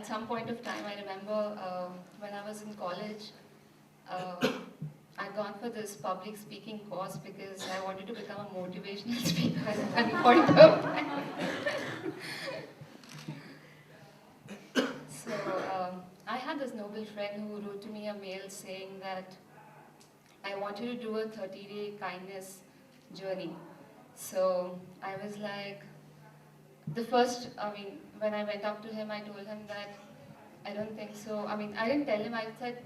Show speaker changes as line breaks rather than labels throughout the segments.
at some point of time, I remember when I was in college, uh, I'd gone for this public speaking course because I wanted to become a motivational speaker at that point of time. So I had this noble friend who wrote to me a mail saying that I wanted to do a 30-day kindness journey. So I was like, when I went up to him, I told him that I don't think so. I mean, I didn't tell him, I said,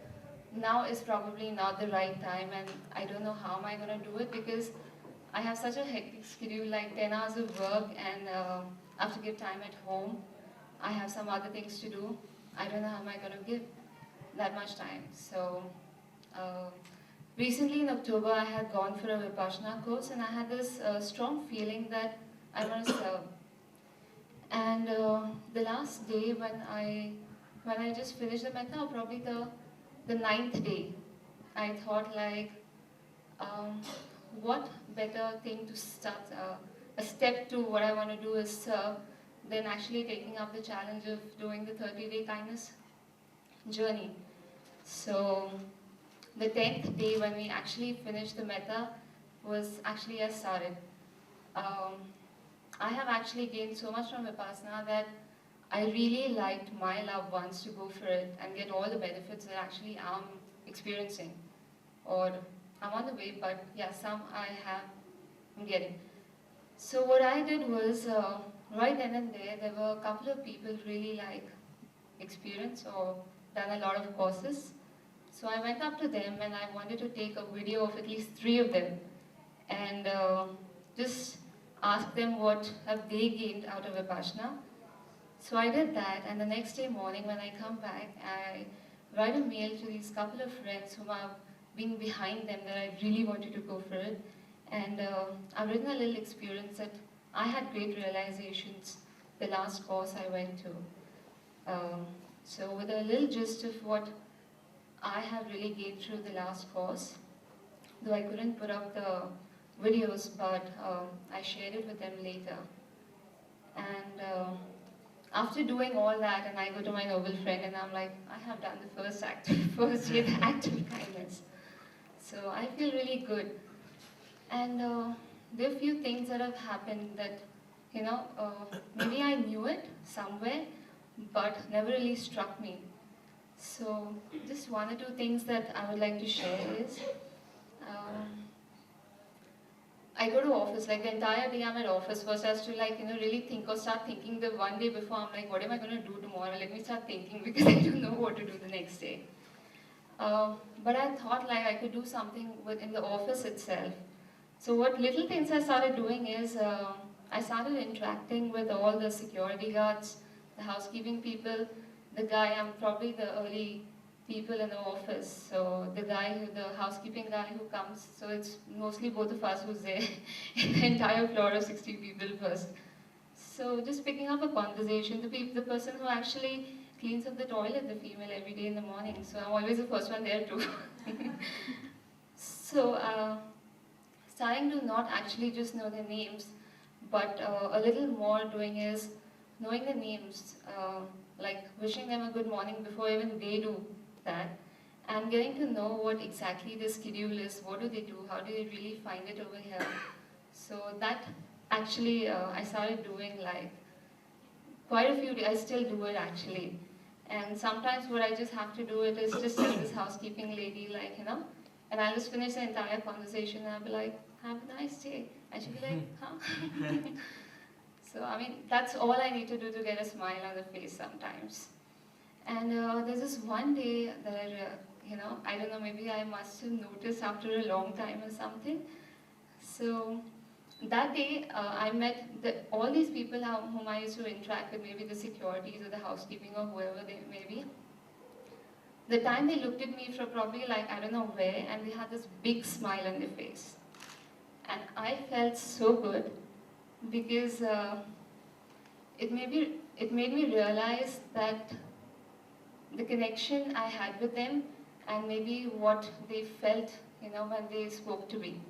now is probably not the right time and I don't know how am I going to do it because I have such a hectic schedule, like 10 hours of work and I have to give time at home. I have some other things to do. I don't know how am I going to give that much time. So uh, recently in October, I had gone for a Vipassana course and I had this strong feeling that I want to serve. And the last day when I just finished the metta, or probably the ninth day, I thought like, what better thing to start, a step to what I want to do is serve than actually taking up the challenge of doing the 30-day kindness journey. So the 10th day when we actually finished the metta was actually I started. Um, I have actually gained so much from Vipassana that I really liked my loved ones to go for it and get all the benefits that actually I'm experiencing. Or I'm on the way, but yeah, some I'm getting. So what I did was, right then and there were a couple of people really like experienced or done a lot of courses. So I went up to them and I wanted to take a video of at least 3 of them and just ask them what have they gained out of Vipassana. So I did that, and the next day morning when I come back, I write a mail to these couple of friends whom I've been behind them that I really wanted to go for it. And I've written a little experience that I had great realizations the last course I went to. So with a little gist of what I have really gained through the last course, though I couldn't put up the videos, but I shared it with them later. And after doing all that, and I go to my noble friend and I'm like, I have done the first day, the act of kindness. So I feel really good. And there are a few things that have happened that, maybe I knew it somewhere, but never really struck me. So just 1 or 2 things that I would like to share is, I go to office, like the entire day I'm at office. First I have to really think or start thinking the one day before. I'm like, what am I going to do tomorrow? Let me start thinking because I don't know what to do the next day. But I thought like I could do something within the office itself. So what little things I started doing is, I started interacting with all the security guards, the housekeeping people, the guy, I'm probably the early people in the office. So the housekeeping guy who comes, so it's mostly both of us who's there in the entire floor of 60 people first. So just picking up a conversation, the person who actually cleans up the toilet, the female, every day in the morning. So I'm always the first one there too. So starting to not actually just know their names, but a little more doing is knowing the names, like wishing them a good morning before even they do that, and getting to know what exactly the schedule is, what do they do, how do they really find it over here. So that actually I started doing like quite a few days. I still do it actually. And sometimes what I just have to do it is just tell this housekeeping lady and I'll just finish the entire conversation and I'll be like, have a nice day. And she'll be like, huh? So I mean, that's all I need to do to get a smile on the face sometimes. And there's this one day that, I don't know, maybe I must have noticed after a long time or something. So that day, I met all these people whom I used to interact with, maybe the securities or the housekeeping or whoever they may be. The time they looked at me from probably like, I don't know where, and they had this big smile on their face. And I felt so good because it made me realize that the connection I had with them and maybe what they felt, when they spoke to me.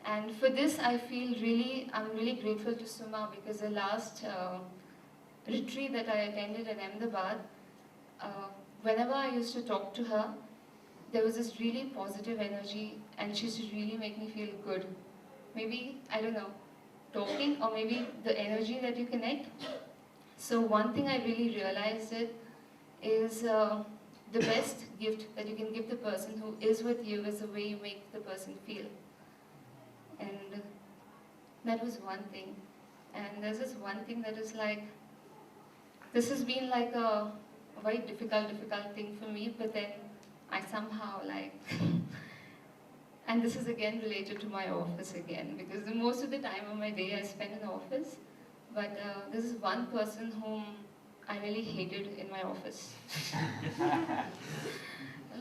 And for this, I'm really grateful to Suma because the last retreat that I attended in Ahmedabad, whenever I used to talk to her, there was this really positive energy, and she used to really make me feel good. Maybe, I don't know, talking, or maybe the energy that you connect. So one thing I really realized is the best gift that you can give the person who is with you is the way you make the person feel. And that was one thing. And there's this one thing that is like, this has been like a very difficult thing for me, but then I somehow like, and this is again related to my office again, because the most of the time of my day I spend in office, but this is one person whom I really hated in my office.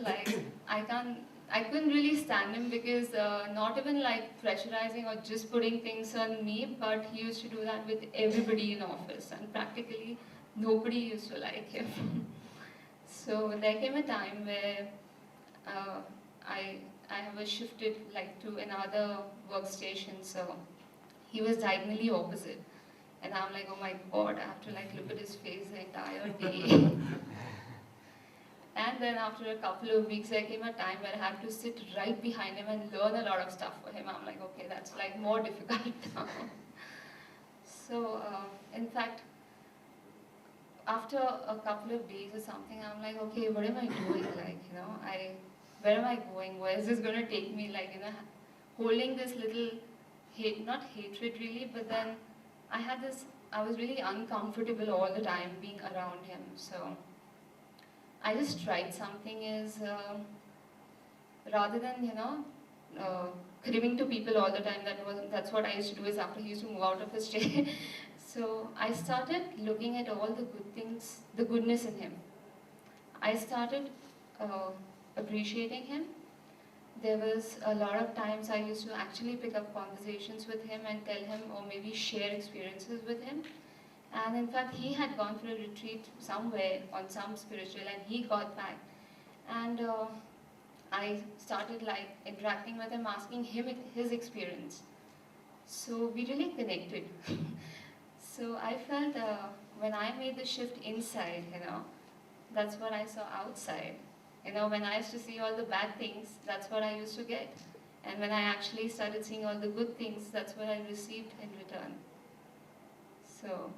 Like, I couldn't really stand him because not even like pressurizing or just putting things on me, but he used to do that with everybody in office, and practically nobody used to like him. So there came a time where uh, I was shifted like to another workstation, so he was diagonally opposite. And I'm like, oh my god, I have to like look at his face the entire day. And then after a couple of weeks, there came a time where I had to sit right behind him and learn a lot of stuff for him. I'm like, okay, that's like more difficult now. So, in fact, after a couple of days or something, I'm like, okay, what am I doing? Like, you know, where am I going? Where is this going to take me? Like, you know, holding this little not hatred really, but then I was really uncomfortable all the time being around him. So I just tried something is, rather than, you know, cribbing to people all the time, that's what I used to do is after he used to move out of his chair. So I started looking at all the good things, the goodness in him. I started appreciating him. There was a lot of times I used to actually pick up conversations with him and tell him, or maybe share experiences with him. And in fact, he had gone for a retreat somewhere on some spiritual, and he got back. And I started like interacting with him, asking him his experience. So we really connected. So I felt when I made the shift inside, you know, that's what I saw outside. You know, when I used to see all the bad things, that's what I used to get. And when I actually started seeing all the good things, that's what I received in return. So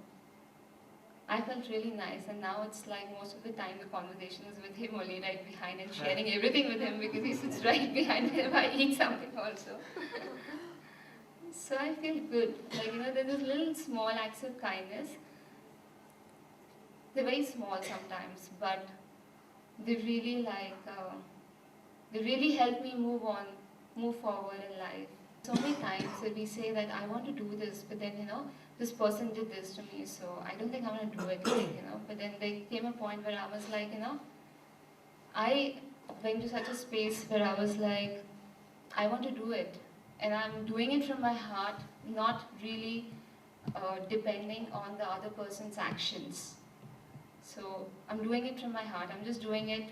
I felt really nice, and now it's like most of the time the conversation is with him only, right behind, and sharing everything with him because he sits right behind me if I eat something also. So I feel good. Like, you know, there's this little small acts of kindness. They're very small sometimes, but they really like, they really help me move forward in life. So many times that we say that I want to do this, but then, you know, this person did this to me, so I don't think I'm going to do it, like, you know. But then there came a point where I was like, you know, I went to such a space where I was like, I want to do it. And I'm doing it from my heart, not really depending on the other person's actions. So I'm doing it from my heart. I'm just doing it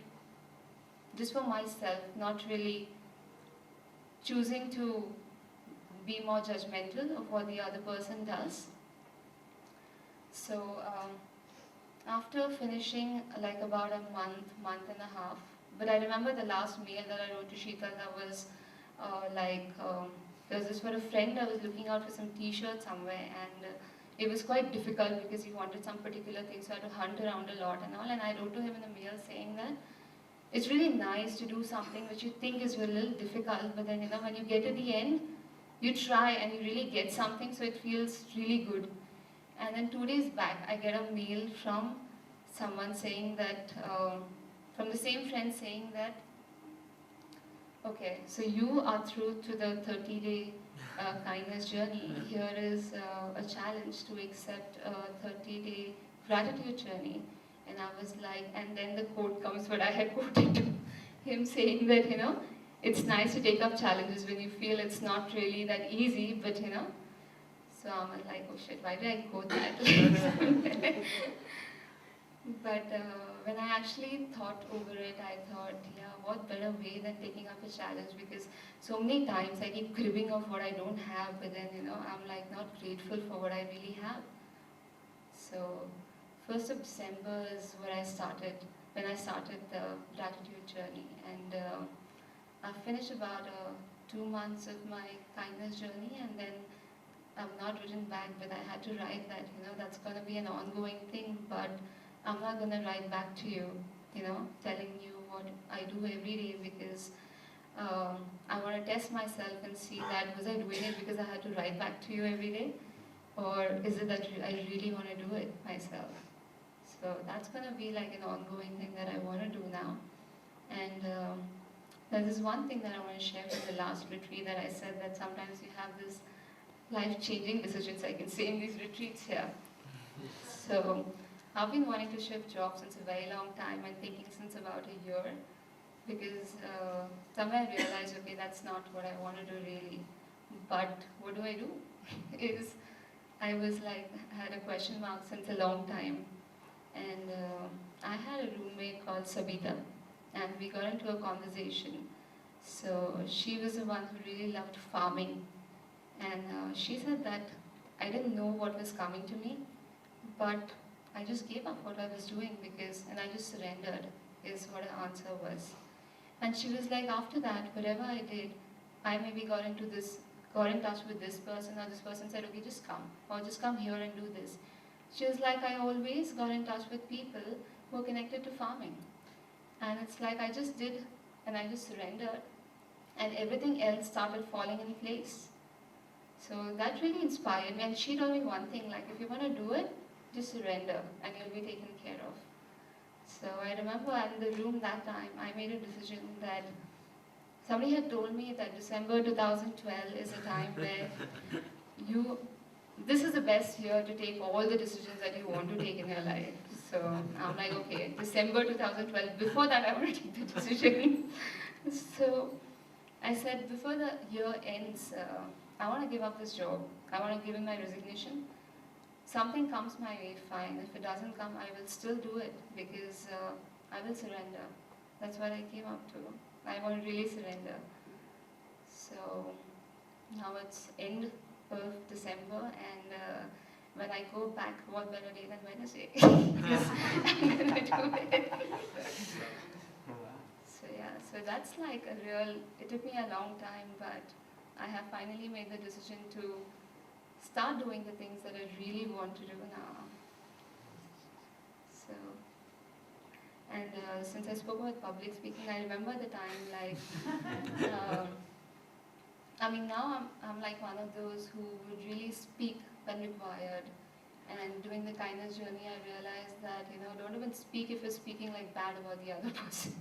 just for myself, not really choosing to be more judgmental of what the other person does. So after finishing like about a month and a half, but I remember the last mail that I wrote to Sheetal, that was there was this for a friend. I was looking out for some t-shirts somewhere, and it was quite difficult because he wanted some particular thing, so I had to hunt around a lot and all, and I wrote to him in a mail saying that it's really nice to do something which you think is a little difficult, but then, you know, when you get to the end, you try and you really get something, so it feels really good. And then 2 days back, I get a mail from someone saying that, from the same friend saying that, okay, so you are through to the 30-day kindness journey. Here is a challenge to accept a 30-day gratitude journey. And I was like, and then the quote comes what I had quoted to him, saying that, you know, it's nice to take up challenges when you feel it's not really that easy, but, you know. So I'm like, oh shit, why did I quote that? But when I actually thought over it, I thought, yeah, what better way than taking up a challenge? Because so many times I keep cribbing of what I don't have, but then, you know, I'm like not grateful for what I really have. So 1st of December is where I started when I started the gratitude journey. And I finished about 2 months of my kindness journey, and then I've not written back, but I had to write that, that's going to be an ongoing thing, but I'm not going to write back to you, telling you what I do every day, because I want to test myself and see that was I doing it because I had to write back to you every day, or is it that I really want to do it myself? So that's going to be like an ongoing thing that I want to do now. And there's this one thing that I want to share from the last retreat, that I said that sometimes you have this life-changing decisions, I can say, in these retreats here. So I've been wanting to shift jobs since a very long time, and thinking since about a year, because somewhere I realized, okay, that's not what I want to do really. But what do? Is I was like, had a question mark since a long time. And I had a roommate called Sabita, and we got into a conversation. So she was the one who really loved farming. And she said that I didn't know what was coming to me, but I just gave up what I was doing, and I just surrendered, is what her answer was. And she was like, after that, whatever I did, I maybe got in touch with this person, or this person said, okay, just come, or just come here and do this. She was like, I always got in touch with people who are connected to farming. And it's like I just did, and I just surrendered, and everything else started falling in place. So that really inspired me, and she told me one thing, like, if you want to do it, just surrender, and you'll be taken care of. So I remember in the room that time, I made a decision that somebody had told me that December 2012 is a time where this is the best year to take all the decisions that you want to take in your life. So I'm like, okay, December 2012, before that I want to take the decision. So I said, before the year ends, I want to give up this job. I want to give in my resignation. Something comes my way, fine. If it doesn't come, I will still do it, because I will surrender. That's what I came up to. I want to really surrender. So now it's end of December, and when I go back, what better day than Wednesday? Because I'm going to do it. So yeah, so that's like it took me a long time, but I have finally made the decision to start doing the things that I really want to do now. So, and since I spoke about public speaking, I remember the time, like, now I'm like one of those who would really speak when required. And doing the kindness journey, I realized that, don't even speak if you're speaking like bad about the other person.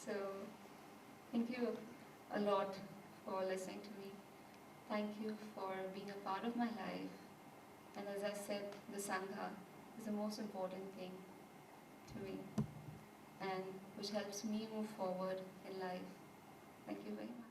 So, thank you a lot for listening to me. Thank you for being a part of my life. And as I said, the Sangha is the most important thing to me, and which helps me move forward in life. Thank you very much.